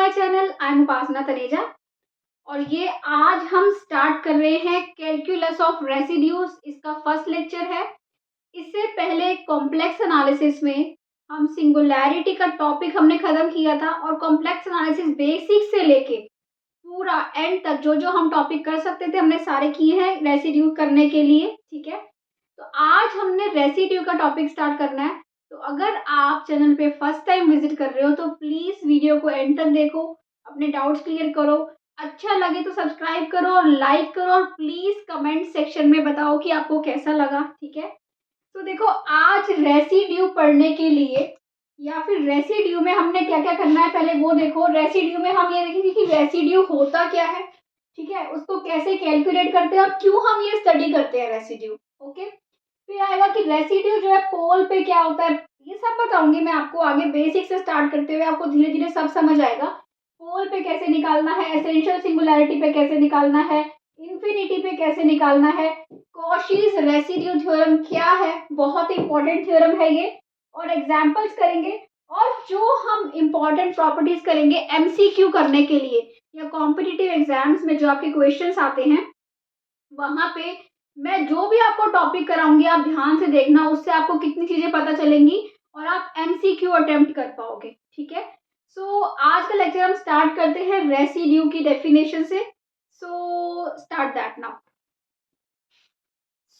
My channel. I am उपासना तनेजा और ये आज हम स्टार्ट कर रहे हैं कैलकुलस ऑफ रेसिड्यूज। इसका फर्स्ट लेक्चर है। इससे पहले कॉम्प्लेक्स एनालिसिस में हम सिंगुलैरिटी का टॉपिक हमने खत्म किया था और कॉम्प्लेक्स एनालिसिस बेसिक से लेके पूरा एंड तक जो जो हम टॉपिक कर सकते थे हमने सारे किए हैं रेसिड्यू करने के लिए। ठीक है, तो आज हमने रेसिड्यू का टॉपिक स्टार्ट करना है। तो अगर आप चैनल पे फर्स्ट टाइम विजिट कर रहे हो तो प्लीज़ वीडियो को एंड तक देखो, अपने डाउट्स क्लियर करो, अच्छा लगे तो सब्सक्राइब करो और लाइक करो और प्लीज़ कमेंट सेक्शन में बताओ कि आपको कैसा लगा। ठीक है, तो देखो आज रेसिड्यू पढ़ने के लिए या फिर रेसिड्यू में हमने क्या क्या करना है पहले वो देखो। रेसिड्यू में हम ये देखेंगे कि रेसिड्यू होता क्या है, ठीक है, उसको कैसे कैलकुलेट करते हैं और क्यों हम ये स्टडी करते हैं रेसिड्यू। ओके, फिर आएगा कि रेसिड्यू जो है पोल पे क्या होता है, ये सब बताऊंगी मैं आपको आगे। बेसिक से स्टार्ट करते हुए आपको धीरे धीरे सब समझ आएगा। पोल पे कैसे निकालना है, एसेंशियल सिंगुलैरिटी पे कैसे निकालना है, इन्फिनिटी पे कैसे निकालना है, कॉशीज रेसिड्यू थ्योरम क्या है, बहुत इंपॉर्टेंट थ्योरम है ये, और एग्जाम्पल्स करेंगे। और जो हम इंपॉर्टेंट प्रॉपर्टीज करेंगे एमसीक्यू करने के लिए या कॉम्पिटिटिव एग्जाम्स में जो आपके क्वेश्चंस आते हैं वहां पे मैं जो भी आपको टॉपिक कराऊंगी आप ध्यान से देखना, उससे आपको कितनी चीजें पता चलेंगी और आप एमसीक्यू अटेम्प्ट कर पाओगे। ठीक है, सो आज का लेक्चर हम स्टार्ट करते हैं रेसिड्यू की डेफिनेशन से। So start that now.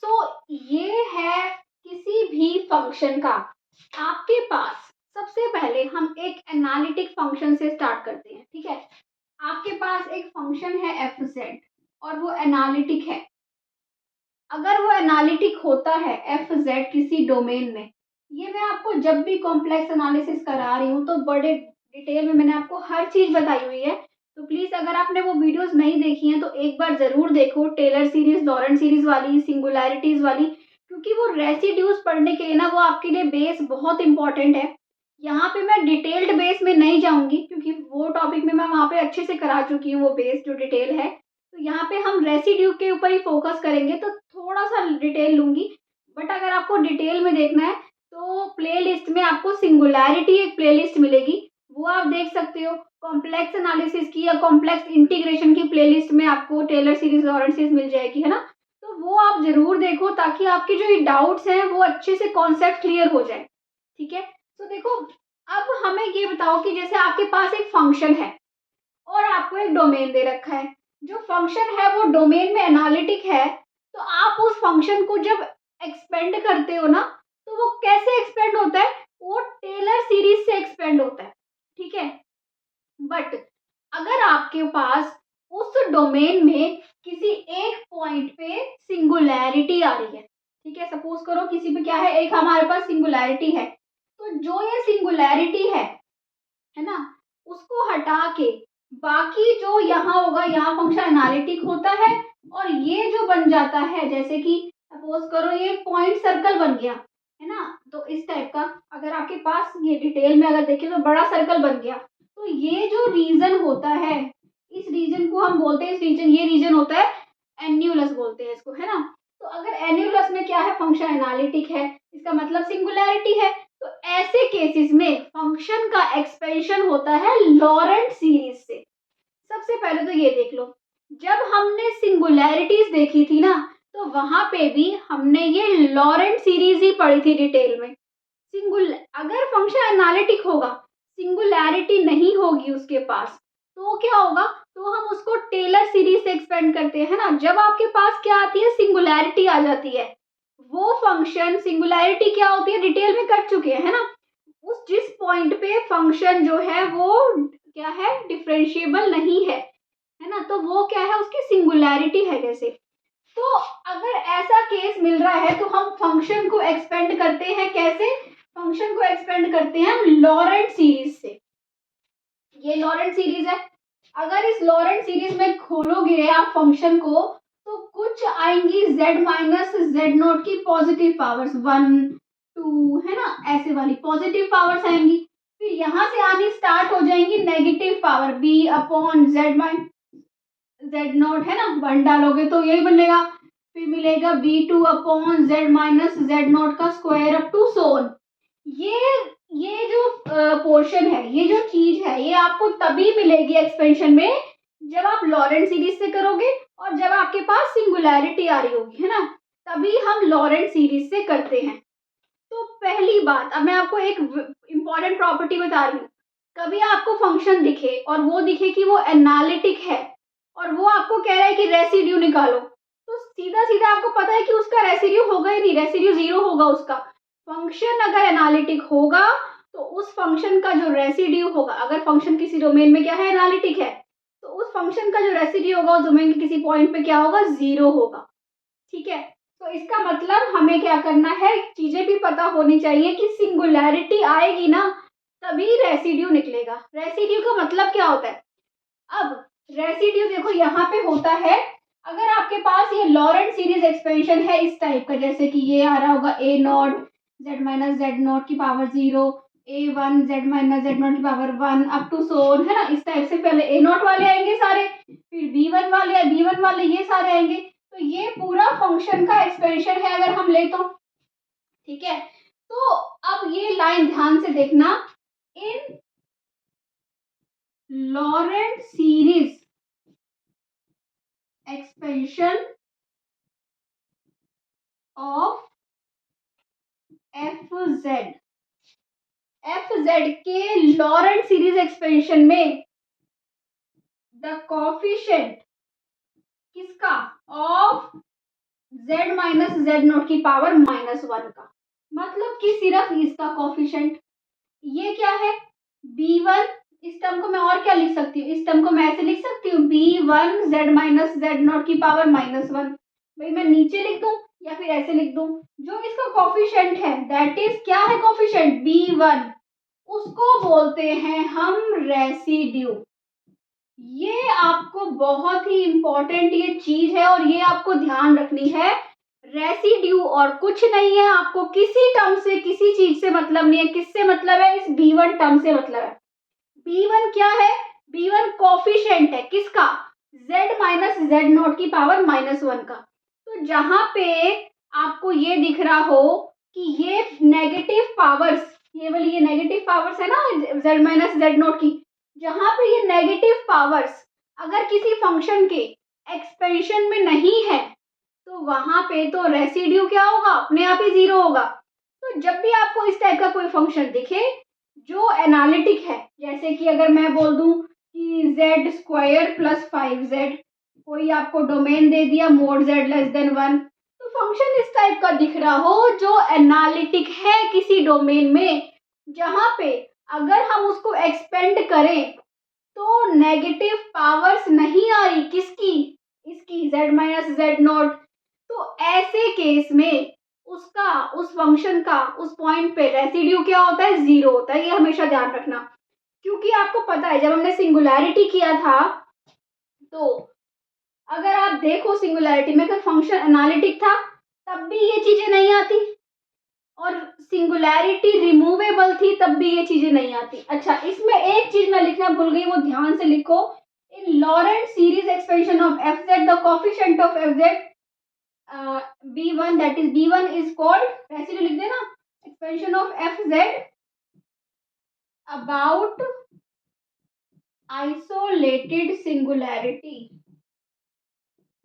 So ये है किसी भी फंक्शन का आपके पास। सबसे पहले हम एक एनालिटिक फंक्शन से स्टार्ट करते हैं। ठीक है, आपके पास एक फंक्शन है एफ जेड और वो एनालिटिक है। अगर वो एनालिटिक होता है एफ जेड किसी डोमेन में, ये मैं आपको जब भी कॉम्प्लेक्स एनालिसिस करा रही हूँ तो बड़े डिटेल में मैंने आपको हर चीज बताई हुई है। तो प्लीज अगर आपने वो वीडियोस नहीं देखी हैं तो एक बार जरूर देखो, टेलर सीरीज, लॉरेंट सीरीज वाली, सिंगुलैरिटीज वाली, क्योंकि वो रेसिड्यूज पढ़ने के लिए ना वो आपके लिए बेस बहुत इंपॉर्टेंट है। यहाँ पे मैं डिटेल्ड बेस में नहीं जाऊंगी क्योंकि वो टॉपिक में मैं वहाँ पे अच्छे से करा चुकी हूँ, वो बेस जो डिटेल है। तो यहाँ पे हम रेसिड्यू के ऊपर ही फोकस करेंगे तो थोड़ा सा डिटेल लूंगी। बट अगर आपको डिटेल में देखना है तो प्लेलिस्ट में आपको सिंगुलैरिटी एक प्लेलिस्ट मिलेगी, वो आप देख सकते हो। कॉम्प्लेक्स एनालिसिस की या कॉम्प्लेक्स इंटीग्रेशन की प्लेलिस्ट में आपको टेलर सीरीज, लॉरेंट सीरीज मिल जाएगी, है ना। तो वो आप जरूर देखो ताकि आपके जो ये डाउट्स हैं वो अच्छे से कॉन्सेप्ट क्लियर हो जाए। ठीक है, तो देखो अब हमें ये बताओ कि जैसे आपके पास एक फंक्शन है और आपको एक डोमेन दे रखा है, जो फंक्शन है वो डोमेन में एनालिटिक है, तो आप उस फंक्शन को जब एक्सपेंड करते हो ना तो वो कैसे एक्सपेंड होता है, वो टेलर सीरीज से एक्सपेंड होता है। ठीक है, बट अगर आपके पास उस डोमेन में किसी एक पॉइंट पे सिंगुलैरिटी आ रही है, ठीक है, सपोज करो किसी पे क्या है, एक हमारे पास सिंगुलैरिटी है, तो जो ये सिंगुलैरिटी है ना, उसको हटा के बाकी जो यहाँ होगा, यहाँ फंक्शन एनालिटिक होता है और ये जो बन जाता है, जैसे कि सपोज करो ये पॉइंट सर्कल बन गया, है ना, तो इस टाइप का अगर आपके पास ये डिटेल में अगर देखें तो बड़ा सर्कल बन गया, तो ये जो रीजन होता है, इस रीजन को हम बोलते हैं, इस रीजन, ये रीजन होता है एन्यूलस बोलते हैं इसको, है ना। तो अगर एन्यूलस में क्या है, फंक्शन एनालिटिक है, इसका मतलब सिंगुलैरिटी है। तो ऐसे केसेस में फंक्शन का एक्सपेंशन होता है लॉरेंट सीरीज से। सबसे पहले तो ये देख लो, जब हमने सिंगुलैरिटीज देखी थी ना तो वहां पे भी हमने ये लॉरेंट सीरीज ही पढ़ी थी डिटेल में। अगर फंक्शन एनालिटिक होगा, सिंगुलैरिटी नहीं होगी उसके पास, तो क्या होगा, तो हम उसको टेलर सीरीज से एक्सपेंड करते हैं, है ना। जब आपके पास क्या आती है, सिंगुलैरिटी आ जाती है, वो फंक्शन, सिंगुलैरिटी क्या होती है डिटेल में कर चुके हैं, है ना। उस जिस पॉइंट पे फंक्शन जो है वो क्या है, डिफरेंशिएबल नहीं है ना, तो वो क्या है, उसकी सिंगुलैरिटी है जैसे। तो अगर ऐसा केस मिल रहा है तो हम फंक्शन को एक्सपेंड करते हैं, कैसे, फंक्शन को एक्सपेंड करते हैं हम लॉरेंट सीरीज से। ये लॉरेंट सीरीज है, अगर इस लॉरेंट सीरीज में खोलोगे आप फंक्शन को तो कुछ आएंगी z माइनस जेड नोट की पॉजिटिव पावर्स, 1 2, है ना, ऐसे वाली पॉजिटिव पावर्स आएंगी। फिर यहाँ से आनी स्टार्ट हो जाएंगी negative power, b upon Z minus Z note, है ना, 1 डालोगे तो यही बनेगा। फिर मिलेगा b2 upon Z minus Z note का स्क्वायर अप टू सोन। ये ये जो पोर्शन है, ये जो चीज है, ये आपको तभी मिलेगी एक्सपेंशन में जब आप लॉरेंट सीरीज से करोगे और जब आपके पास सिंगुलैरिटी आ रही होगी, है ना, तभी हम लॉरेंट सीरीज से करते हैं। तो पहली बात, अब मैं आपको एक इम्पॉर्टेंट प्रॉपर्टी बता रही हूँ। कभी आपको फंक्शन दिखे और वो दिखे कि वो एनालिटिक है और वो आपको कह रहा है कि रेसिड्यू निकालो, तो सीधा सीधा आपको पता है कि उसका रेसिड्यू होगा ही नहीं, रेसिड्यू जीरो होगा उसका। फंक्शन अगर एनालिटिक होगा तो उस फंक्शन का जो रेसिड्यू होगा, अगर फंक्शन किसी डोमेन में क्या है, एनालिटिक है, तो उस फंक्शन का जो रेसिड्यू होगा उस डोमेन के किसी पॉइंट पे क्या होगा, जीरो होगा। ठीक है, तो इसका मतलब हमें क्या करना है, चीजें भी पता होनी चाहिए कि सिंगुलैरिटी आएगी ना तभी रेसिड्यू निकलेगा। रेसिड्यू का मतलब क्या होता है, अब रेसिड्यू देखो यहाँ पे होता है, अगर आपके पास ये लॉरेंट सीरीज एक्सपेंशन है इस टाइप का, जैसे कि ये आ रहा होगा A naught Z minus Z naught की power 0, A one Z minus Z naught की power 1 up to so on, है ना, इस टाइप से पहले ए नॉट वाले आएंगे सारे, फिर बी वन वाले, बी वन वाले, ये सारे आएंगे। तो ये पूरा फंक्शन का एक्सपेंशन है अगर हम ले तो, ठीक है। तो अब ये लाइन ध्यान से देखना, in Laurent series expansion of F Z के लॉरेंट सीरीज एक्सपेंशन में द कॉफिशिएंट किसका, of Z minus Z naught की पावर -1 का, मतलब कि सिर्फ इसका कॉफिशिएंट, ये क्या है, b1, इस टर्म को मैं और क्या लिख सकती हूँ, इस टर्म को मैं ऐसे लिख सकती हूँ b1 Z minus Z naught की पावर -1। भाई मैं नीचे लिख दूं या फिर ऐसे लिख दूं, जो इसका कॉफिशिएंट है दैट इज क्या है, कॉफिशिएंट b1, उसको बोलते हैं हम रेसिड्यू। ये आपको बहुत ही इंपॉर्टेंट ये चीज है और ये आपको ध्यान रखनी है। रेसिड्यू और कुछ नहीं है, आपको किसी टर्म से किसी चीज से मतलब नहीं है, किससे मतलब है, इस b1 टर्म से मतलब है। b1 क्या है, b1 कोफिशिएंट है किसका, z माइनस जेड नॉट की पावर -1 का। तो जहां पे आपको ये दिख रहा हो कि ये नेगेटिव पावर्स, ये वाली ये नेगेटिव पावर्स है ना z माइनस जेड नॉट की, जहां पे ये नेगेटिव पावर्स अगर किसी फंक्शन के एक्सपेंशन में नहीं है तो वहां पे तो रेसिड्यू क्या होगा, अपने आप ही जीरो होगा। तो जब भी आपको इस टाइप का कोई फंक्शन दिखे जो एनालिटिक है, जैसे कि अगर मैं बोल दूं कि z स्क्वायर प्लस 5z, कोई आपको डोमेन दे दिया मोड z लेस देन 1, तो फंक्शन इस टाइप का दिख रहा हो जो एनालिटिक है किसी डोमेन में, जहां पे अगर हम उसको एक्सपेंड करें तो नेगेटिव पावर्स नहीं आ रही, किसकी, इसकी z माइनस जेड नॉट, तो ऐसे केस में उसका, उस फंक्शन का उस पॉइंट पे रेसिड्यू क्या होता है, जीरो होता है। ये हमेशा ध्यान रखना, क्योंकि आपको पता है जब हमने सिंगुलैरिटी किया था तो अगर आप देखो सिंगुलैरिटी में अगर फंक्शन एनालिटिक था तब भी ये चीजें नहीं आती, और सिंगुलैरिटी रिमूवेबल थी तब भी ये चीजें नहीं आती। अच्छा, इसमें एक चीज मैं लिखना भूल गई, वो ध्यान से लिखो, in Laurent series expansion of F Z the coefficient of F Z b1, that is b1 is called residue लिख देना, expansion of F Z about isolated singularity.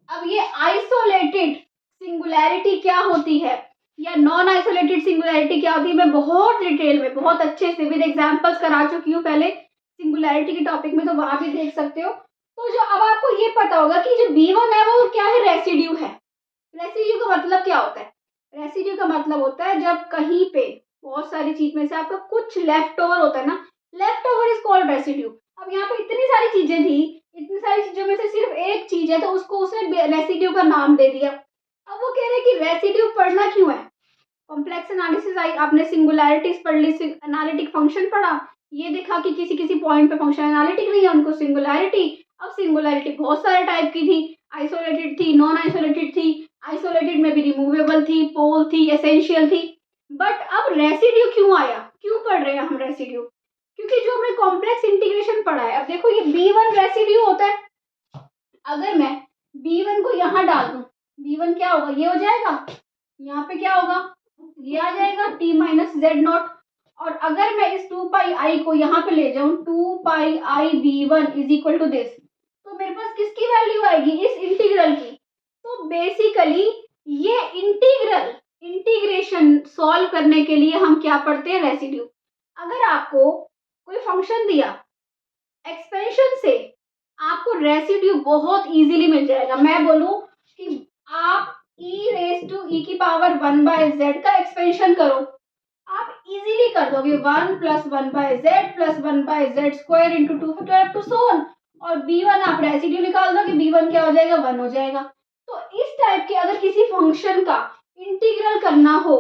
अब ये आइसोलेटेड सिंगुलैरिटी क्या होती है या नॉन आइसोलेटेड सिंगुलैरिटी क्या होती है, मैं बहुत डिटेल में बहुत अच्छे से विद एग्जांपल्स करा चुकी हूँ पहले सिंगुलैरिटी के टॉपिक में, तो वहां भी देख सकते हो। तो जो अब आपको ये पता होगा कि जो b1 है वो क्या है, रेसिड्यू है। रेसिड्यू का मतलब क्या होता है, रेसिड्यू का मतलब होता है जब कहीं पे बहुत सारी चीज में से आपका कुछ लेफ्ट ओवर होता है ना, left over is called residue. अब यहाँ पे इतनी सारी चीजें थी, इतनी सारी चीजों में से सिर्फ एक चीज है तो उसको उसने रेसिड्यू का नाम दे दिया। अब वो कह रहे हैं कि रेसिड्यू पढ़ना क्यों है, कॉम्प्लेक्स एनालिसिस आई, आपने सिंगुलैरिटीज पढ़ ली, एनालिटिक फंक्शन पढ़ा, ये देखा कि किसी किसी पॉइंट पे फंक्शन एनालिटिक नहीं है, उनको सिंगुलैरिटी। अब सिंगुलैरिटी बहुत सारे टाइप की थी, आइसोलेटेड थी, नॉन आइसोलेटेड थी, आइसोलेटेड में भी रिमूवेबल थी, पोल थी, एसेंशियल थी। बट अब रेसिड्यू क्यों आया, क्यों पढ़ रहे हैं हम रेसिड्यू, क्योंकि जो हमने कॉम्प्लेक्स इंटीग्रेशन पढ़ा है, अब देखो ये b1 रेसिड्यू होता है, अगर मैं b1 को यहाँ डाल दूं, b1 क्या होगा, ये हो जाएगा, यहाँ पे क्या होगा, ये आ जाएगा t माइनस जेड नॉट, और अगर मैं इस 2 पाई आई को यहाँ पे ले जाऊं 2 pi i B1 is equal to this, तो मेरे पास किसकी वैल्यू आएगी, इस इंटीग्रल की। तो बेसिकली ये इंटीग्रेशन सॉल्व करने के लिए हम क्या पढ़ते हैं, रेसिड्यू। अगर आपको कोई फंक्शन दिया एक्सपेंशन से, आपको रेसिड्यू बहुत इजीली मिल जाएगा। मैं बोलूं कि आप e⁻1/z का एक्सपेंशन करो, आप इजीली कर दोगे 1 + 1/z + 1/z² into 2 factor to so on, और B1 आप रेसिड्यू निकाल दोगे, B1 क्या हो जाएगा, 1 हो जाएगा। तो इस टाइप के अगर किसी फंक्शन का इंटीग्रल करना हो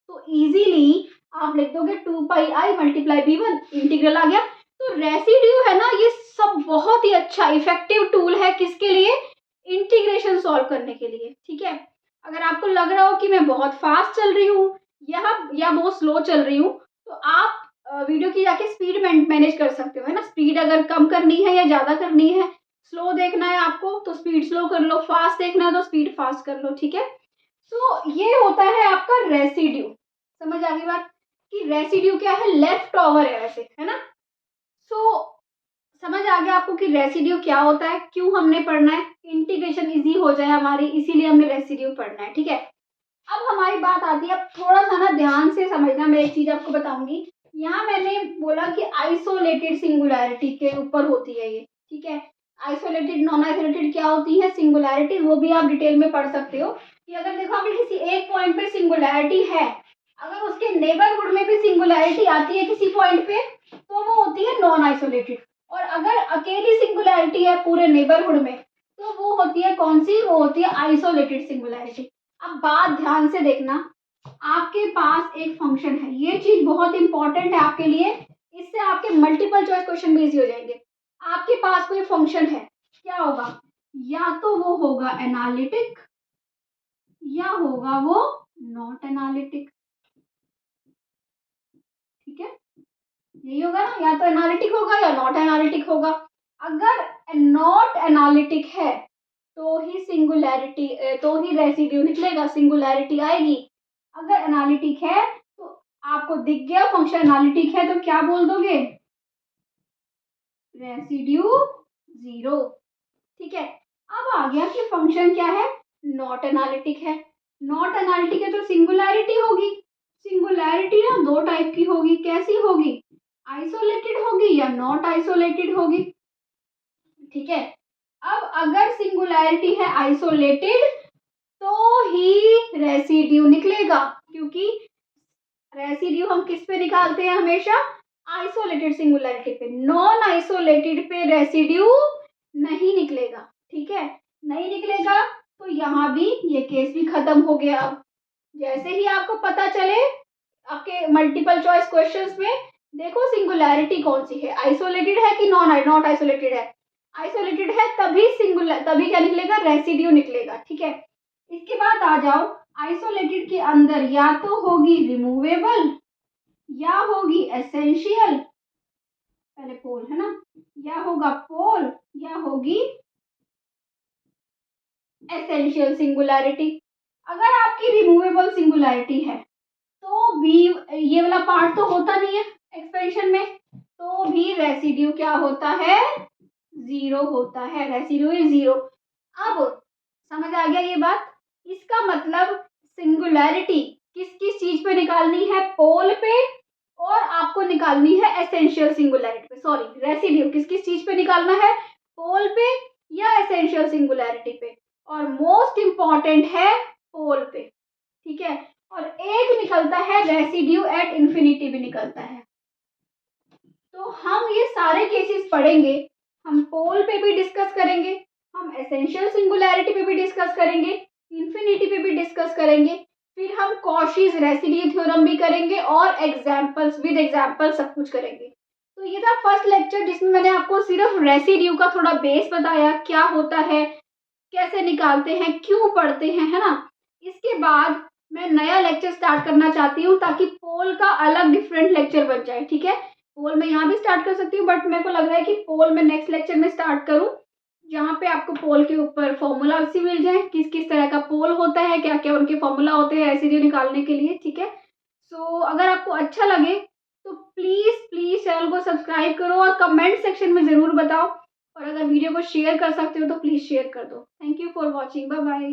तो इजीली आप लिख दोगे 2 पाई आई मल्टीप्लाई B1, इंटीग्रल आ गया। तो रेसिड्यू है ना, ये सब बहुत ही अच्छा इफेक्टिव टूल है किसके लिए, इंटीग्रेशन सॉल्व करने के लिए। ठीक है, अगर आपको लग रहा हो कि मैं बहुत फास्ट चल रही हूँ या बहुत स्लो चल रही हूँ, तो आप वीडियो की जाके स्पीड मैनेज कर सकते हो, है ना। स्पीड अगर कम करनी है या ज्यादा करनी है, स्लो देखना है आपको तो स्पीड स्लो कर लो, फास्ट देखना है तो स्पीड फास्ट कर लो। ठीक है, तो ये होता है आपका रेसिड्यू। समझ आ गई बात कि रेसिड्यू क्या है, लेफ्ट ओवर है वैसे, है ना। सो समझ आ गया आपको कि रेसिड्यू क्या होता है, क्यों हमने पढ़ना है, इंटीग्रेशन इजी हो जाए हमारी, इसीलिए हमने रेसिड्यू पढ़ना है। ठीक है, अब हमारी बात आती है, अब थोड़ा सा ना ध्यान से समझना, मैं एक चीज आपको बताऊंगी। यहाँ मैंने बोला कि आइसोलेटेड सिंगुलैरिटी के ऊपर होती है ये। ठीक है, आइसोलेटेड नॉन आइसोलेटेड क्या होती है, सिंगुलैरिटी, वो भी आप डिटेल में पढ़ सकते हो कि अगर देखो अगर किसी एक पॉइंट पे सिंगुलैरिटी है, अगर उसके नेबरहुड में भी सिंगुलैरिटी आती है किसी पॉइंट पे, तो वो होती है नॉन आइसोलेटेड। और अगर अकेली सिंगुलैरिटी है पूरे नेबरहुड में, तो वो होती है कौन सी, वो होती है आइसोलेटेड सिंगुलैरिटी। अब बात ध्यान से देखना, आपके पास एक फंक्शन है, ये चीज बहुत इंपॉर्टेंट है आपके लिए, इससे आपके मल्टीपल चॉइस क्वेश्चन भी इजी हो जाएंगे। आपके पास कोई फंक्शन है, क्या होगा, या तो वो होगा एनालिटिक या होगा वो नॉट एनालिटिक। ठीक है, यही होगा ना, या तो एनालिटिक होगा या नॉट एनालिटिक होगा। अगर नॉट एनालिटिक है तो ही सिंगुलैरिटी, तो ही रेसिड्यू निकलेगा, सिंगुलैरिटी आएगी। अगर एनालिटिक है तो आपको दिख गया फंक्शन एनालिटिक है तो क्या बोल दोगे, रेसिड्यू 0। ठीक है, अब आ गया कि फंक्शन क्या है, नॉट एनालिटिक है। नॉट एनालिटिक है तो सिंगुलैरिटी होगी, सिंगुलैरिटी ना दो टाइप की होगी, कैसी होगी, आइसोलेटेड होगी या नॉट आइसोलेटेड होगी। ठीक है, अब अगर सिंगुलैरिटी है आइसोलेटेड तो ही रेसिड्यू निकलेगा, क्योंकि रेसिड्यू हम किस पे निकालते हैं हमेशा, आइसोलेटेड सिंगुलैरिटी पे। नॉन आइसोलेटेड पे रेसिड्यू नहीं निकलेगा। ठीक है, नहीं निकलेगा तो यहाँ भी ये केस भी खत्म हो गया। अब जैसे ही आपको पता चले आपके मल्टीपल चॉइस क्वेश्चंस में, देखो सिंगुलैरिटी कौन सी है, आइसोलेटेड है कि नॉट आइसोलेटेड है, आइसोलेटेड है तभी क्या निकलेगा, रेसिड्यू निकलेगा। ठीक है, इसके बाद आ जाओ, आइसोलेटेड के अंदर या तो होगी रिमूवेबल या होगी एसेंशियल, पहले पोल है ना, या होगा पोल या होगी एसेंशियल सिंगुलैरिटी। अगर आपकी रिमूवेबल सिंगुलैरिटी है तो भी ये वाला पार्ट तो होता नहीं है एक्सपेंशन में, तो भी रेसिड्यू क्या होता है, 0 होता है, रेसिड्यू इज 0। अब समझ आ गया ये बात, इसका मतलब सिंगुलैरिटी किस किस चीज पे निकालनी है, पोल पे, और आपको निकालनी है एसेंशियल सिंगुलैरिटी पे, सॉरी रेसिड्यू किस किस चीज पे निकालना है, पोल पे या एसेंशियल सिंगुलैरिटी पे, और मोस्ट इंपॉर्टेंट है पोल पे। ठीक है, और एक निकलता है रेसिड्यू एट इंफिनिटी भी निकलता है। तो हम ये सारे केसेस पढ़ेंगे, हम पोल पे भी डिस्कस करेंगे, हम एसेंशियल सिंगुलैरिटी पे भी डिस्कस करेंगे, इंफिनिटी पे भी डिस्कस करेंगे, फिर हम कॉशीज रेसिड्यू थ्योरम भी करेंगे और एग्जांपल्स विद एग्जांपल सब कुछ करेंगे। तो ये था फर्स्ट लेक्चर जिसमें मैंने आपको सिर्फ रेसिड्यू का थोड़ा बेस बताया, क्या होता है, कैसे निकालते हैं, क्यों पढ़ते हैं, है ना। इसके बाद मैं नया लेक्चर स्टार्ट करना चाहती हूँ ताकि पोल का अलग डिफरेंट लेक्चर बन जाए। ठीक है, पोल मैं यहाँ भी स्टार्ट कर सकती हूँ, बट मेरे को लग रहा है कि पोल मैं नेक्स्ट लेक्चर में स्टार्ट करूँ, जहाँ पे आपको पोल के ऊपर फॉर्मूला भी मिल जाए, किस किस तरह का पोल होता है, क्या क्या उनके फॉर्मूला होते हैं रेसिड्यू निकालने के लिए। ठीक है, सो अगर आपको अच्छा लगे प्लीज़ प्लीज़ चैनल को सब्सक्राइब करो और कमेंट सेक्शन में ज़रूर बताओ, और अगर वीडियो को शेयर कर सकते हो तो प्लीज़ शेयर कर दो। Thank you for watching, bye bye.